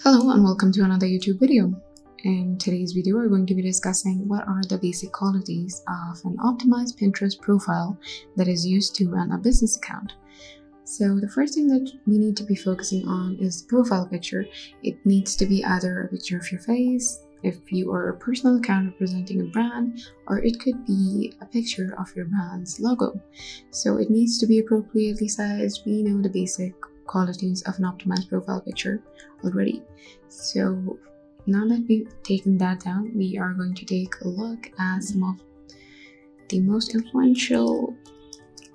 Hello and welcome to another YouTube video. In today's video, we're going to be discussing what are the basic qualities of an optimized Pinterest profile that is used to run a business account. So the first thing that we need to be focusing on is the profile picture. It needs to be either a picture of your face, if you are a personal account representing a brand, or it could be a picture of your brand's logo. So it needs to be appropriately sized. We know the basic qualities of an optimized profile picture already. So now that we've taken that down, we are going to take a look at some of the most influential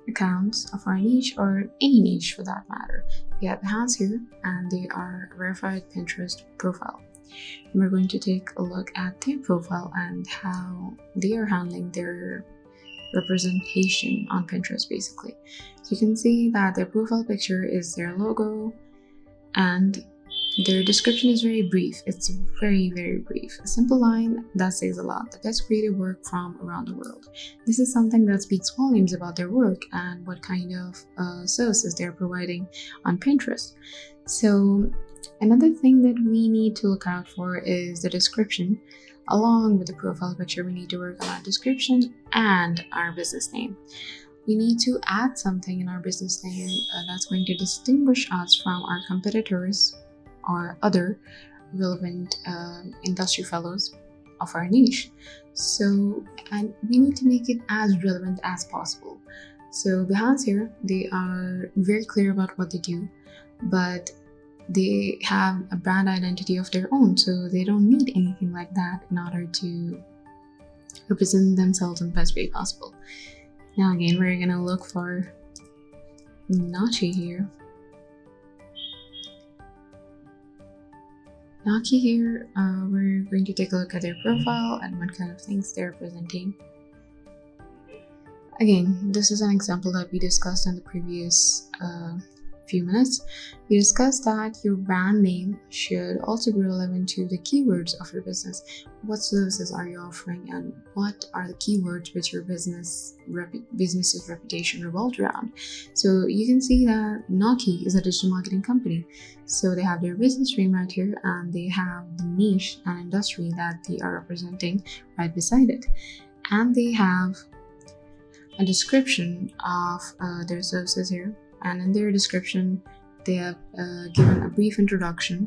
accounts of our niche, or any niche for that matter. We have Behance here, and they are a verified Pinterest profile. And we're going to take a look at their profile and how they are handling their representation on Pinterest basically. So you can see that their profile picture is their logo, and their description is very brief. It's very brief. A simple line that says a lot. The best creative work from around the world. This is something that speaks volumes about their work and what kind of services they're providing on Pinterest. So another thing that we need to look out for is the description. Along with the profile picture, we need to work on our description and our business name. We need to add something in our business name that's going to distinguish us from our competitors or other relevant industry fellows of our niche. So, and we need to make it as relevant as possible. So Behance here, they are very clear about what they do, but they have a brand identity of their own, so they don't need anything like that in order to represent themselves in the best way possible. Now again, we're gonna look for Naki here. Naki here, we're going to take a look at their profile and what kind of things they're presenting. Again, this is an example that we discussed in the previous few minutes. We discussed that your brand name should also be relevant to the keywords of your business. What services are you offering, and what are the keywords which your business's reputation revolves around? So you can see that Naki is a digital marketing company. So they have their business name right here, and they have the niche and industry that they are representing right beside it. And they have a description of their services here. And in their description, they have given a brief introduction,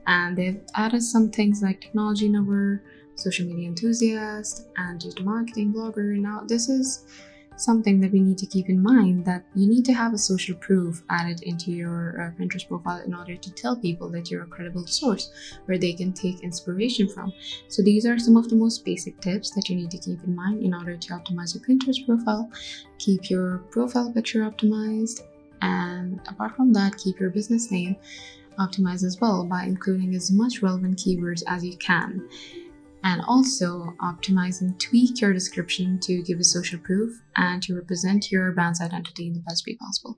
and they've added some things like technology lover, social media enthusiast, and digital marketing blogger. Now, this is something that we need to keep in mind, that you need to have a social proof added into your Pinterest profile in order to tell people that you're a credible source where they can take inspiration from. So these are some of the most basic tips that you need to keep in mind in order to optimize your Pinterest profile. Keep your profile picture optimized, and apart from that, keep your business name optimized as well by including as much relevant keywords as you can. And also optimize and tweak your description to give a social proof and to represent your brand's identity in the best way possible.